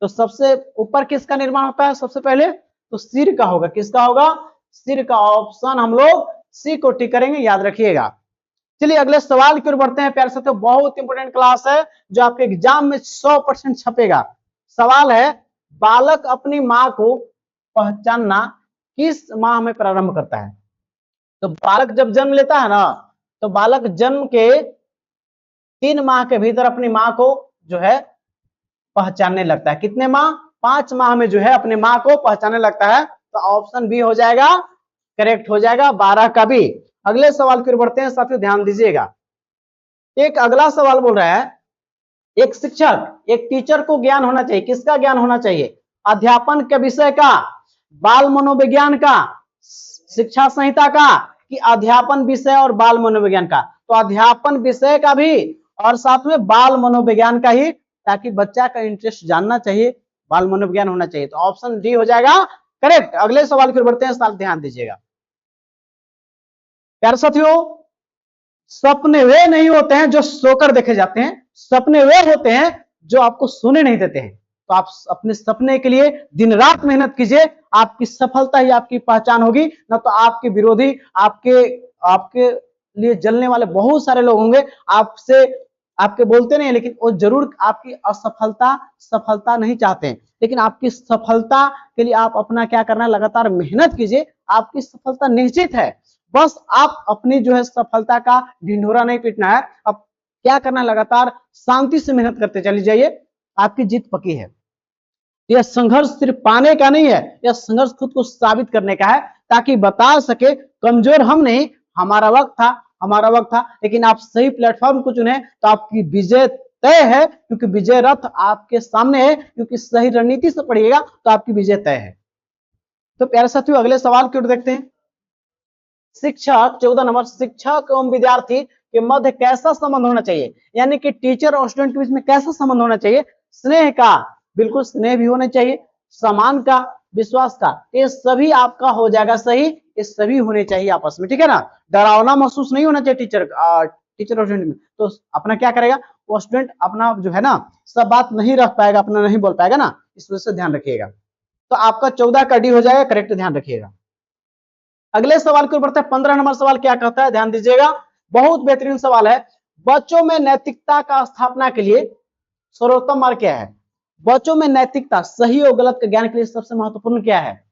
तो सबसे ऊपर किसका निर्माण होता है सबसे पहले? तो सिर का होगा, किसका होगा? सिर का। ऑप्शन हम लोग सी को टिक करेंगे, याद रखिएगा। चलिए अगले सवाल की ओर बढ़ते हैं प्यारे साथियों, बहुत इंपॉर्टेंट क्लास है जो आपके एग्जाम में 100% छपेगा। सवाल है, बालक अपनी मां को पहचानना किस माह में प्रारंभ करता है? तो बालक जब जन्म लेता है ना, तो बालक जन्म के 3 माह के भीतर अपनी मां को जो है पहचानने लगता है। कितने माह? 5 माह में जो है अपनी मां को पहचानने लगता है। तो ऑप्शन बी हो जाएगा करेक्ट, हो जाएगा 12 का भी। अगले सवाल की ओर बढ़ते हैं साथियों, ध्यान दीजिएगा। एक अगला सवाल बोल रहा है, एक शिक्षक, एक टीचर को ज्ञान होना चाहिए, किसका ज्ञान होना चाहिए? अध्यापन के विषय का, बाल मनोविज्ञान का, शिक्षा संहिता का, कि अध्यापन विषय और बाल मनोविज्ञान का? तो अध्यापन विषय का भी और साथ में बाल मनोविज्ञान का ही, ताकि बच्चा का इंटरेस्ट जानना चाहिए, बाल मनोविज्ञान होना चाहिए। तो ऑप्शन डी हो जाएगा करेक्ट। अगले सवाल की ओर बढ़ते हैं, साथ ध्यान दीजिएगा प्यारे साथियों। सपने वे नहीं होते हैं जो सोकर देखे जाते हैं, सपने वे होते हैं जो आपको सोने नहीं देते हैं। तो आप अपने सपने के लिए दिन रात मेहनत कीजिए, आपकी सफलता ही आपकी पहचान होगी, ना तो आपके विरोधी, आपके आपके लिए जलने वाले बहुत सारे लोग होंगे, आपसे आपके बोलते नहीं, लेकिन वो जरूर आपकी असफलता, सफलता नहीं चाहते हैं। लेकिन आपकी सफलता के लिए आप अपना क्या करना है, लगातार मेहनत कीजिए, आपकी सफलता निश्चित है। बस आप अपनी जो है सफलता का ढिंढोरा नहीं पीटना है, अब क्या करना है, लगातार शांति से मेहनत करते चली जाइए, आपकी जीत पक्की है। यह संघर्ष सिर्फ पाने का नहीं है, यह संघर्ष खुद को साबित करने का है, ताकि बता सके कमजोर हम नहीं, हमारा वक्त था, हमारा वक्त था, लेकिन आप सही प्लेटफॉर्म को चुने तो आपकी विजय तय है, क्योंकि विजय रथ आपके सामने है, क्योंकि सही रणनीति से पढ़िएगा तो आपकी विजय तय है। तो प्यारे साथियों अगले सवाल की ओर देखते हैं। शिक्षक 14 नंबर, शिक्षक एवं विद्यार्थी के मध्य कैसा संबंध होना चाहिए? यानी कि टीचर और स्टूडेंट के बीच में कैसा संबंध होना चाहिए? स्नेह का, बिल्कुल स्नेह भी होना चाहिए, सम्मान का, विश्वास का, ये सभी आपका हो जाएगा सही, ये सभी होने चाहिए आपस में, ठीक है ना। डरावना महसूस नहीं होना चाहिए टीचर और स्टूडेंट में। तो अपना क्या करेगा वो स्टूडेंट, अपना जो है ना सब बात नहीं रख पाएगा, अपना नहीं बोल पाएगा ना, इस वजह से ध्यान रखिएगा। तो आपका 14 का डी हो जाएगा करेक्ट, ध्यान रखिएगा। अगले सवाल के ऊपर 15 नंबर सवाल क्या कहता है, ध्यान दीजिएगा, बहुत बेहतरीन सवाल है। बच्चों में नैतिकता का स्थापना के लिए सर्वोत्तम मार्ग क्या है? बच्चों में नैतिकता, सही और गलत के ज्ञान के लिए सबसे महत्वपूर्ण क्या है?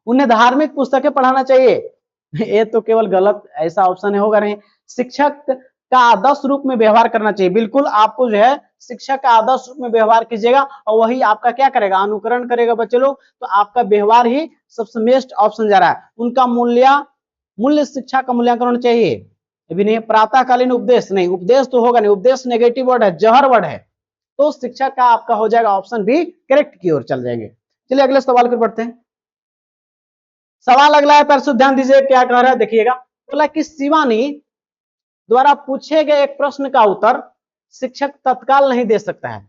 उन्हें धार्मिक पुस्तकें पढ़ाना चाहिए, ये तो केवल गलत ऐसा ऑप्शन होगा नहीं। शिक्षक का आदर्श रूप में व्यवहार करना चाहिए, बिल्कुल आपको जो है शिक्षक का आदर्श रूप में व्यवहार कीजिएगा, और वही आपका क्या करेगा, अनुकरण करेगा बच्चे लोग, तो आपका व्यवहार ही सबसे बेस्ट ऑप्शन जा रहा है। उनका मूल्य शिक्षा का मूल्यांकन होना चाहिए, अभी नहीं प्रातःकालीन उपदेश नहीं, उपदेश तो होगा नहीं, उपदेश नेगेटिव वर्ड है, जहर वर्ड है। तो शिक्षा का आपका हो जाएगा ऑप्शन बी करेक्ट की ओर चल जाएंगे। चलिए अगले सवाल पर बढ़ते हैं। सवाल अगला है, पैर ध्यान दीजिए क्या कह रहा है, देखिएगा। बोला कि शिवानी द्वारा पूछे गए एक प्रश्न का उत्तर शिक्षक तत्काल नहीं दे सकता है।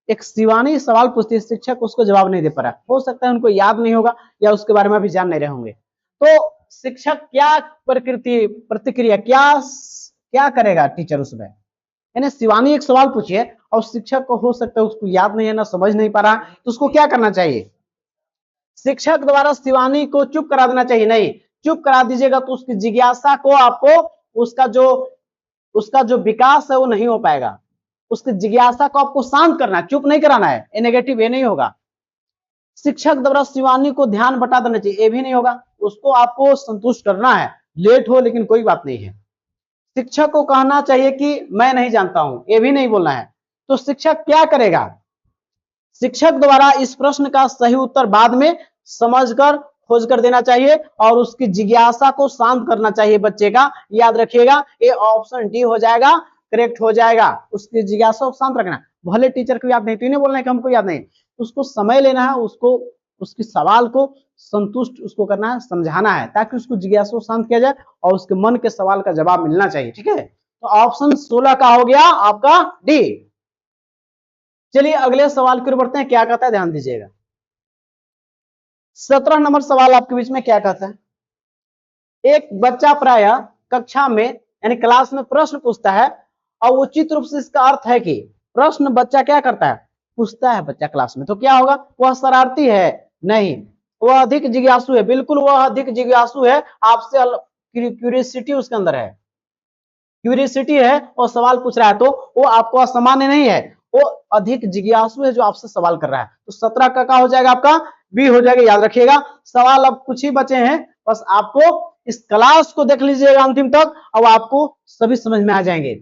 एक शिवानी सवाल पूछती है, शिक्षक उसको जवाब नहीं दे पा रहा, हो सकता है उनको याद नहीं होगा या उसके बारे में अभी जान नहीं रहे होंगे। तो शिक्षक क्या प्रकृति प्रतिक्रिया क्या क्या करेगा टीचर उसमें। यानी शिवानी एक सवाल पूछी है और शिक्षक को हो सकता है उसको याद नहीं है ना समझ नहीं पा रहा, तो उसको क्या करना चाहिए, शिक्षक द्वारा शिवानी को चुप करा देना चाहिए। नहीं, चुप करा दीजिएगा तो उसकी जिज्ञासा को आपको उसका जो विकास है वो नहीं हो पाएगा। उसकी जिज्ञासा को आपको शांत करना है, चुप नहीं कराना है, ये नेगेटिव ये नहीं होगा। शिक्षक द्वारा शिवानी को ध्यान बटा देना चाहिए, ये भी नहीं होगा। उसको आपको संतुष्ट करना है, लेट हो लेकिन कोई बात नहीं है। शिक्षक को कहना चाहिए कि मैं नहीं जानता हूं, ये भी नहीं बोलना है। तो शिक्षक क्या करेगा, शिक्षक द्वारा इस प्रश्न का सही उत्तर बाद में समझकर खोज कर देना चाहिए और उसकी जिज्ञासा को शांत करना चाहिए बच्चे का। याद रखिएगा ये ऑप्शन डी हो जाएगा, करेक्ट हो जाएगा। उसकी जिज्ञासा को शांत रखना, भले टीचर को याद नहीं तो इन्हें बोलना है कि हमको याद नहीं, उसको समय लेना है, उसको उसकी सवाल को संतुष्ट उसको करना है, समझाना है, ताकि उसको जिज्ञासा को शांत किया जाए और उसके मन के सवाल का जवाब मिलना चाहिए। ठीक है, तो ऑप्शन 16 का हो गया आपका डी। चलिए अगले सवाल की ओर बढ़ते हैं, क्या कहता है ध्यान दीजिएगा। 17 नंबर सवाल आपके बीच में क्या कहता है, एक बच्चा प्राय कक्षा में यानी क्लास में प्रश्न पूछता है और उचित रूप से इसका अर्थ है कि प्रश्न बच्चा क्या करता है, पूछता है बच्चा क्लास में, तो क्या होगा, वह शरारती है, नहीं, वह अधिक जिज्ञासु है, बिल्कुल वह अधिक जिज्ञासु है, आपसे क्यूरियोसिटी उसके अंदर है, क्यूरियोसिटी है और सवाल पूछ रहा है, तो वो आपको असामान्य नहीं है, वो अधिक जिज्ञासु है जो आपसे सवाल कर रहा है। तो 17 का हो जाएगा आपका बी हो जाएगा। याद रखिएगा सवाल अब कुछ ही बचे हैं, बस आपको इस क्लास को देख लीजिएगा अंतिम तक, अब आपको सभी समझ में आ जाएंगे।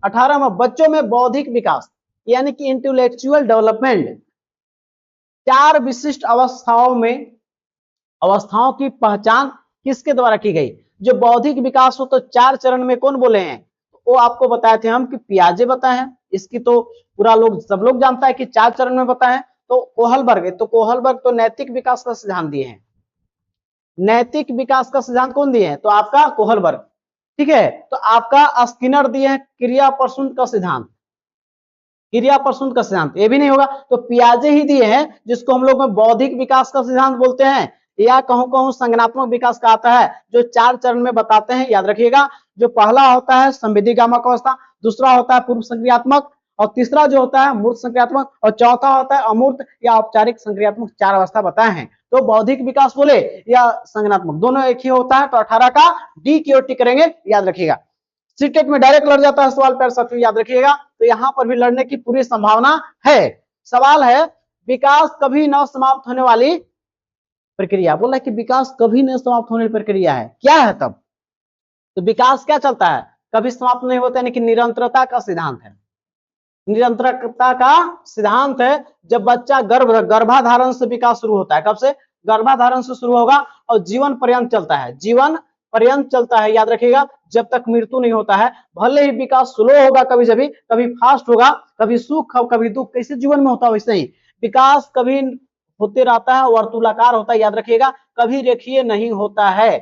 18 में बच्चों में बौद्धिक विकास यानी कि इंटेलेक्चुअल डेवलपमेंट 4 विशिष्ट अवस्थाओं की पहचान किसके द्वारा की गई। जो बौद्धिक विकास हो तो 4 चरण में कौन बोले हैं, वो आपको बताए थे हम कि पियाजे बताए हैं, इसकी तो पूरा लोग सब लोग जानता है कि 4 चरण में बताए हैं। तो कोहलबर्ग तो नैतिक विकास का सिद्धांत दिए हैं, नैतिक विकास का सिद्धांत कौन दिए हैं, तो आपका कोहलबर्ग। ठीक है, तो आपका स्किनर दिए हैं क्रिया प्रसून का सिद्धांत, क्रिया प्रसून का सिद्धांत, ये भी नहीं होगा, तो पियाजे ही दिए हैं जिसको हम लोग में बौद्धिक विकास का सिद्धांत बोलते हैं, या कहूं संज्ञानात्मक विकास का आता है, जो 4 चरण में बताते हैं। याद रखिएगा जो पहला होता है संवेदीगामक अवस्था, दूसरा होता है पूर्व संक्रियात्मक, और तीसरा जो होता है मूर्त संक्रियात्मक, और चौथा होता है अमूर्त या औपचारिक संक्रियात्मक। 4 अवस्था बताए हैं। तो बौद्धिक विकास बोले या संज्ञानात्मक दोनों एक ही होता है, तो 18 का डी की ओर टिक करेंगे। याद रखिएगा सीटेट में डायरेक्ट लड़ जाता है सवाल पैर साथियों, याद रखिएगा, तो यहां पर भी लड़ने की पूरी संभावना है। सवाल है विकास कभी न समाप्त होने वाली प्रक्रिया, बोला कि विकास कभी न समाप्त होने वाली प्रक्रिया है, क्या है तब, तो विकास क्या चलता है, कभी समाप्त नहीं होता, यानी कि निरंतरता का सिद्धांत है, निरंतरता का सिद्धांत है। जब बच्चा गर्भाधारण से विकास शुरू होता है, कब से, गर्भाधारण से शुरू होगा और जीवन पर्यंत चलता है, जीवन पर्यंत चलता है। याद रखिएगा जब तक मृत्यु नहीं होता है, भले ही विकास स्लो होगा, कभी फास्ट होगा, कभी सुख कभी दुख, कैसे जीवन में होता है वैसे ही विकास कभी होते रहता है, वर्तुलाकार होता है। याद रखिएगा कभी रेखीय नहीं होता है।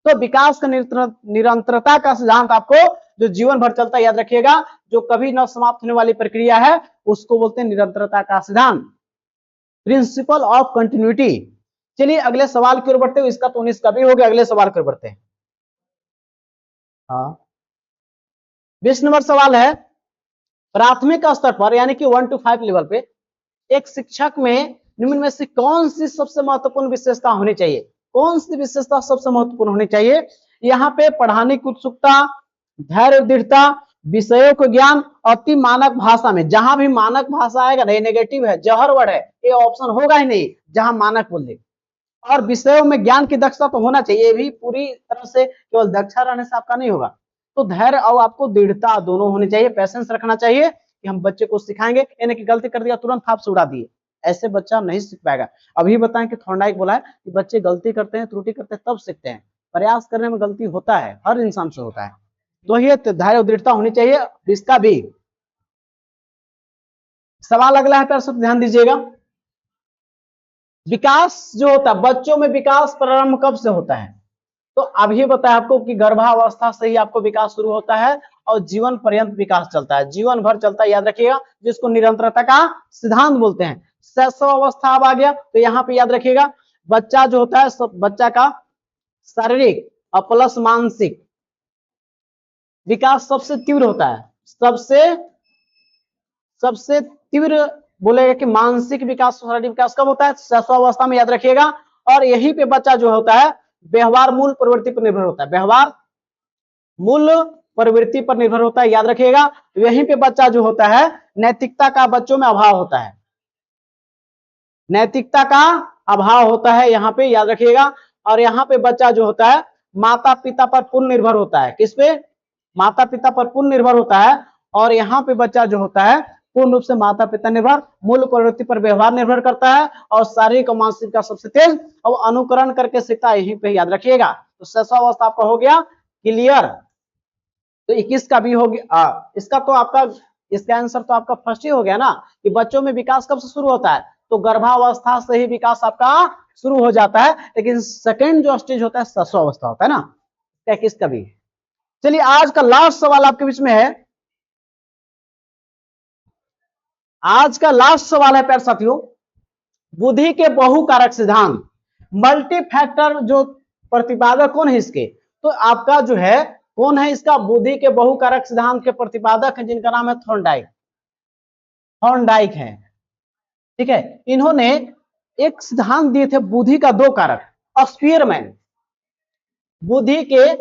तो विकास का निरंतरता का सिद्धांत आपको जो जीवन भर चलता है, याद रखिएगा जो कभी न समाप्त होने वाली प्रक्रिया है उसको बोलते हैं निरंतरता का सिद्धांत, प्रिंसिपल ऑफ कंटिन्यूटी। चलिए अगले सवाल की ओर बढ़ते हैं, इसका तो 19 का भी हो गया, अगले सवाल की ओर बढ़ते हैं। हाँ 20 नंबर सवाल है, प्राथमिक स्तर पर यानी कि 1 to 5 लेवल पे एक शिक्षक में निम्न में से कौन सी सबसे महत्वपूर्ण विशेषता होनी चाहिए, कौन सी विशेषता सबसे महत्वपूर्ण होनी चाहिए। यहाँ पे पढ़ाने की उत्सुकता, धैर्य दृढ़ता, विषयों को ज्ञान, अति मानक भाषा में, जहां भी मानक भाषा आएगा नहीं नेगेटिव है, जहर वर्ड है, ये ऑप्शन होगा ही नहीं जहां मानक बोल दे। और विषयों में ज्ञान की दक्षता तो होना चाहिए, ये भी पूरी तरह से केवल दक्षा रहने से आपका नहीं होगा। तो धैर्य और आपको दृढ़ता दोनों होनी चाहिए, पैसेंस रखना चाहिए कि हम बच्चे को सिखाएंगे, यानी कि गलती कर दिया तुरंत हाथ से उड़ा दिए, ऐसे बच्चा नहीं सीख पाएगा। अभी बताएं कि थॉर्नडाइक बोला है कि बच्चे गलती करते हैं, त्रुटि करते हैं, तब सीखते हैं, प्रयास करने में गलती होता है, हर इंसान से होता है। तो ये धैर्य और दृढ़ता होनी चाहिए, इसका भी। सवाल अगला है, पर सब ध्यान दीजिएगा। विकास जो होता है बच्चों में, विकास प्रारंभ कब से होता है? तो अभी बताया आपको कि गर्भावस्था से ही आपको विकास शुरू होता है और जीवन पर्यंत विकास चलता है, जीवन भर चलता है, याद रखिएगा, जिसको निरंतरता का सिद्धांत बोलते हैं। शैशव अवस्था अब आ गया, तो यहाँ पे याद रखिएगा बच्चा जो होता है बच्चा का शारीरिक और प्लस मानसिक विकास सबसे तीव्र होता है। सबसे तीव्र बोलेगा कि मानसिक विकास, शारीरिक विकास कब होता है? शैशव अवस्था में, याद रखिएगा। और यहीं पे बच्चा जो होता है व्यवहार मूल प्रवृत्ति पर निर्भर होता है, व्यवहार मूल प्रवृत्ति पर निर्भर होता है, याद रखिएगा। यहीं पे बच्चा जो होता है नैतिकता का बच्चों में अभाव होता है, नैतिकता का अभाव होता है यहाँ पे, याद रखिएगा। और यहाँ पे बच्चा जो होता है माता पिता पर पूर्ण निर्भर होता है, किस पे? माता पिता पर पूर्ण निर्भर होता है। और यहाँ पे बच्चा जो होता है पूर्ण रूप से माता पिता निर्भर, मूल प्रवृत्ति पर व्यवहार निर्भर करता है और शारीरिक और मानसिक का सबसे तेज और अनुकरण करके सीखता है, यहीं पे याद रखिएगा। तो शैशवावस्था आपका हो गया क्लियर। तो 21 का भी हो गया, इसका तो आपका, इसका आंसर तो आपका फर्स्ट ही हो गया ना कि बच्चों में विकास कब से शुरू होता है? तो गर्भावस्था से ही विकास आपका शुरू हो जाता है, लेकिन सेकंड जो स्टेज होता है शैशवावस्था होता है ना। 21 का भी। चलिए आज का लास्ट सवाल आपके बीच में है, आज का लास्ट सवाल है प्यारे साथियों, बुद्धि के बहुकारक सिद्धांत, मल्टी फैक्टर जो प्रतिपादक कौन है इसके? तो आपका जो है कौन है इसका बुद्धि के बहुकारक सिद्धांत के प्रतिपादक है, जिनका नाम है थॉर्नडाइक, थॉर्नडाइक है, ठीक है। इन्होंने एक सिद्धांत दिए थे बुद्धि का दो कारक, स्पीयरमैन, बुद्धि के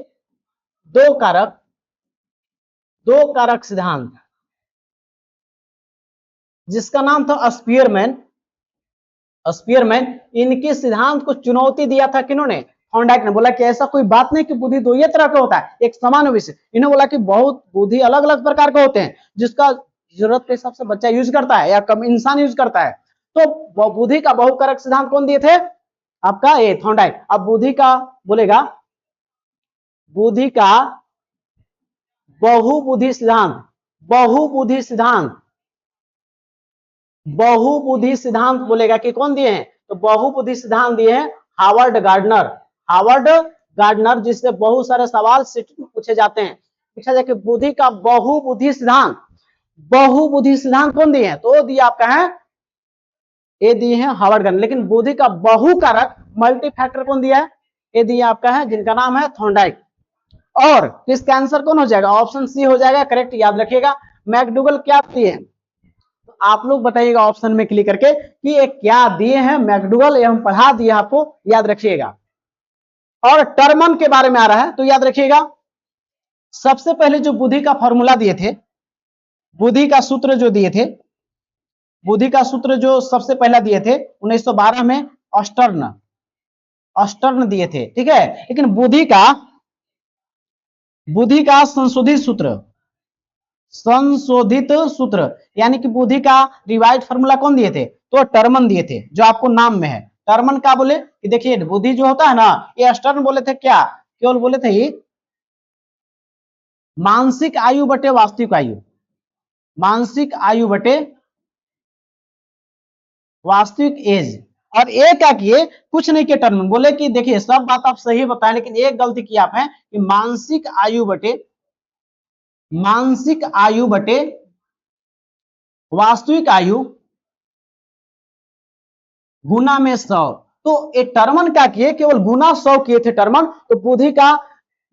दो कारक सिद्धांत, जिसका नाम था स्पीयरमैन। स्पीयरमैन इनके सिद्धांत को चुनौती दिया था किन्होंने? थॉर्नडाइक ने। बोला कि ऐसा कोई बात नहीं कि बुद्धि दो ये तरह का होता है, एक समान विषय। इन्होंने बोला कि बहुत बुद्धि अलग अलग प्रकार के होते हैं, जिसका जरूरत के हिसाब से बच्चा यूज करता है या कम इंसान यूज करता है। तो बुद्धि का बहुकारक सिद्धांत कौन दिए थे? आपका ये थॉर्नडाइक। अब बुद्धि का बोलेगा, बुद्धि का बहुबुद्धि सिद्धांत, बहुबुद्धि सिद्धांत, बहुबुद्धि सिद्धांत बोलेगा कि कौन दिए हैं? तो बहुबुद्धि सिद्धांत दिए हैं हार्वर्ड गार्डनर, हार्वर्ड गार्डनर, जिससे बहुत सारे सवाल पूछे जाते हैं, पूछा जाए कि बुद्धि का बहुबुद्धि सिद्धांत, बहुबुद्धि सिद्धांत कौन दिए हैं? तो दिया आपका है, ये दिए हैं हार्वर्ड गार्डनर। लेकिन बुद्धि का बहुकारक मल्टी फैक्टर कौन दिया है? ये दिया आपका है, जिनका नाम है थॉर्नडाइक। और इसका आंसर कौन हो जाएगा? ऑप्शन सी हो जाएगा करेक्ट, याद रखिएगा। मैकडूगल क्या दिए हैं? आप लोग बताइएगा ऑप्शन में क्लिक करके कि ये क्या दिए हैं मैकडूगल, ये हम पढ़ा दिए आपको, याद रखिएगा। और टर्मन के बारे में आ रहा है, तो याद रखिएगा सबसे पहले जो बुद्धि का फॉर्मूला दिए थे, बुद्धि का सूत्र जो दिए थे, बुद्धि का सूत्र जो सबसे पहला दिए थे 1912 में ऑस्टर्न दिए थे, ठीक है। लेकिन बुद्धि का संशोधित सूत्र यानी कि बुद्धि का रिवाइज फॉर्मूला कौन दिए थे? तो टर्मन दिए थे, जो आपको नाम में है। टर्मन क्या बोले कि देखिए बुद्धि जो होता है ना, ये स्टर्न बोले थे क्या? केवल बोले थे ही मानसिक आयु बटे वास्तविक आयु, मानसिक आयु बटे वास्तविक एज। और एक क्या किए, कुछ नहीं किए, टर्मन बोले कि देखिए सब बात आप सही बताएं, लेकिन एक गलती की आप है कि मानसिक आयु बटे वास्तविक आयु गुना में 100। तो ये टर्मन क्या किए, केवल गुना 100 किए थे टर्मन। तो बुद्धि का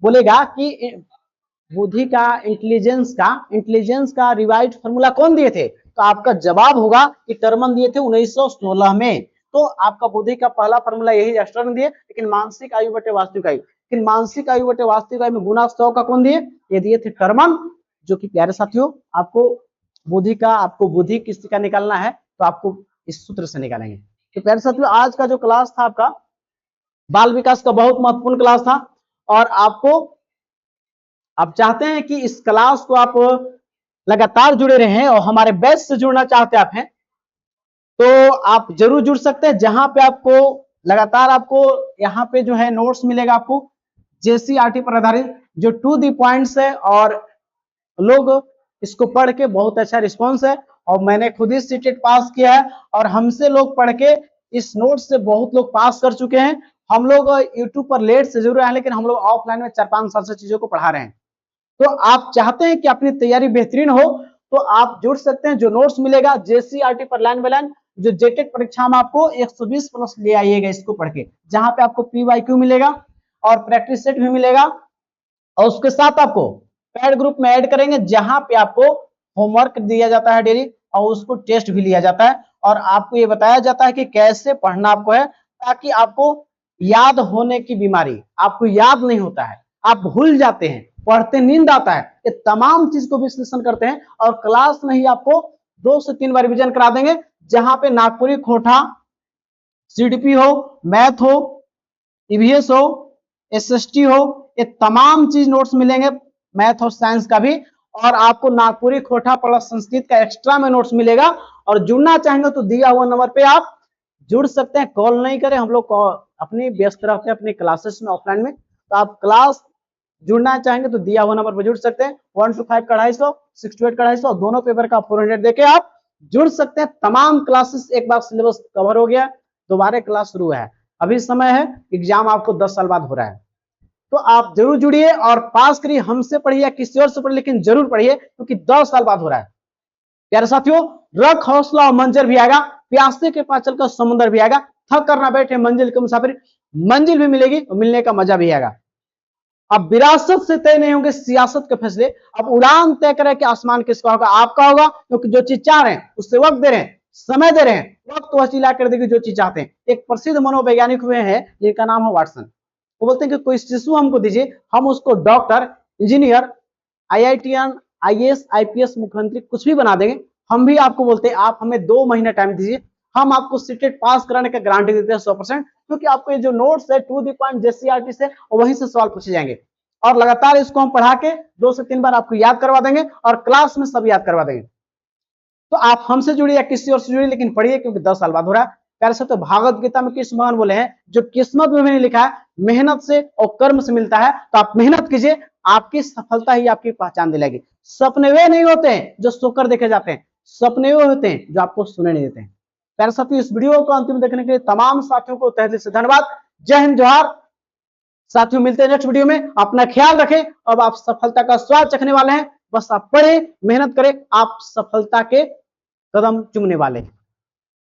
बोलेगा कि बुद्धि का इंटेलिजेंस का रिवाइज फॉर्मूला कौन दिए थे? तो आपका जवाब होगा कि टर्मन दिए थे 1916 में। तो आपका बुद्धि का पहला फॉर्मूला यही स्टर्न दिए, लेकिन मानसिक आयु बटे वास्तविक आयु, लेकिन मानसिक आयु बटे वास्तविक आयु में गुना 100 का कौन दिए? ये दिए थे टर्मन। जो कि प्यारे साथियों आपको बुद्धि किस का निकालना है तो आपको इस सूत्र से निकालेंगे। तो प्यारे साथियों आज का जो क्लास था आपका बाल विकास का बहुत महत्वपूर्ण क्लास था, और आप चाहते हैं कि इस क्लास को आप लगातार जुड़े रहें और हमारे बैच से जुड़ना चाहते आप हैं तो आप जरूर जुड़ सकते हैं, जहां पे आपको लगातार आपको यहाँ पे जो है नोट्स मिलेगा आपको जेसीईआरटी पर आधारित, जो टू दी पॉइंट्स है, और लोग इसको पढ़ के बहुत अच्छा रिस्पॉन्स है। और मैंने खुद ही सीटेट पास किया है, और हमसे लोग पढ़ के इस नोट से बहुत लोग पास कर चुके हैं। हम लोग यूट्यूब पर लेट से जरूर आए, लेकिन हम लोग ऑफलाइन में 4-5 साल से चीजों को पढ़ा रहे हैं। तो आप चाहते हैं कि अपनी तैयारी बेहतरीन हो, तो आप जुड़ सकते हैं। जो नोट्स मिलेगा जेसीईआरटी पर लाइन बाय लाइन, जो जेटेट परीक्षा में आपको 120 प्लस ले आइएगा इसको पढ़ के, जहां पे आपको पीवाईक्यू मिलेगा और प्रैक्टिस सेट भी मिलेगा, और उसके साथ आपको पैड ग्रुप में ऐड करेंगे, जहां पे आपको होमवर्क दिया जाता है डेली, और उसको टेस्ट भी लिया जाता है, और आपको ये बताया जाता है कि कैसे पढ़ना आपको है, ताकि आपको याद होने की बीमारी, आपको याद नहीं होता है, आप भूल जाते हैं, पढ़ते नींद आता है, ये तमाम चीज को विश्लेषण करते हैं। और क्लास में ही आपको 2 से 3 बार रिवीजन करा देंगे, जहां पे नागपुरी खोटा, सीडीपी हो, मैथ हो, ईवीएस हो, एसएसटी हो, ये तमाम चीज नोट्स मिलेंगे, मैथ और साइंस का भी। और आपको नागपुरी खोटा प्लस संस्कृत का एक्स्ट्रा में नोट्स मिलेगा। और जुड़ना चाहेंगे तो दिया हुआ नंबर पे आप जुड़ सकते हैं, कॉल नहीं करें, हम लोग अपनी व्यस्त रहते हैं अपनी क्लासेस में ऑफलाइन में। तो आप क्लास जुड़ना चाहेंगे तो दिया हुआ नंबर पर जुड़ सकते हैं। 1 to 5 का 250, 6 to 8 का 250, दोनों पेपर का 400 देके आप जुड़ सकते हैं। तमाम क्लासेस एक बार सिलेबस कवर हो गया, दोबारा क्लास शुरू है, अभी समय है, एग्जाम आपको 10 साल बाद हो रहा है। तो आप जरूर जुड़िए और पास करिए, हमसे पढ़िए या किसी और से पढ़िए, लेकिन जरूर पढ़िए, क्योंकि 10 साल बाद हो रहा है। प्यारे साथियों, रख हौसला और मंजर भी आएगा, प्यासे के पास चलकर समुद्र भी आएगा, थक कर ना बैठे मंजिल के मुसाफिर, मंजिल भी मिलेगी और मिलने का मजा भी आएगा। अब विरासत से तय नहीं होंगे सियासत के फैसले, अब उड़ान तय करें कि आसमान किसका होगा, आपका होगा, क्योंकि जो चीज चाह रहे हैं उससे वक्त दे रहे हैं, समय दे रहे हैं, वक्त वसीला कर देगी जो चीज चाहते हैं। एक प्रसिद्ध मनोवैज्ञानिक हुए हैं जिनका नाम है वाटसन, वो बोलते हैं कि कोई शिशु हमको दीजिए, हम उसको doctor, engineer, IITian, IAS, IPS, मुख्यमंत्री कुछ भी बना देंगे। हम भी आपको बोलते हैं आप हमें 2 महीना टाइम दीजिए, हम आपको सीटेट पास कराने का गारंटी देते हैं 100%, क्योंकि आपको ये जो नोट्स है टू द पॉइंट जेसीईआरटी से, वहीं से सवाल पूछे जाएंगे, और लगातार इसको हम पढ़ा के 2 से 3 बार आपको याद करवा देंगे, और क्लास में सब याद करवा देंगे। तो आप हमसे जुड़िए या किसी और से जुड़िए, लेकिन पढ़िए, क्योंकि 10 साल बाद हो रहा है। प्यारे से तो भागवत गीता में कृष्ण भगवान बोले हैं, जो किस्मत में भी नहीं लिखा है, मेहनत से और कर्म से मिलता है। तो आप मेहनत कीजिए, आपकी सफलता ही आपकी पहचान दिलाएगी। सपने वे नहीं होते हैं जो सोकर देखे जाते हैं, सपने वे होते हैं जो आपको सुने नहीं देते हैं। प्यारे साथियों, इस वीडियो को अंतिम देखने के लिए तमाम साथियों को तहे दिल से धन्यवाद। जय हिंद, जोहार। साथियों, मिलते हैं नेक्स्ट वीडियो में, अपना ख्याल रखें। अब आप सफलता का स्वाद चखने वाले हैं, बस आप पढ़ें, मेहनत करें, आप सफलता के कदम चूमने वाले हैं।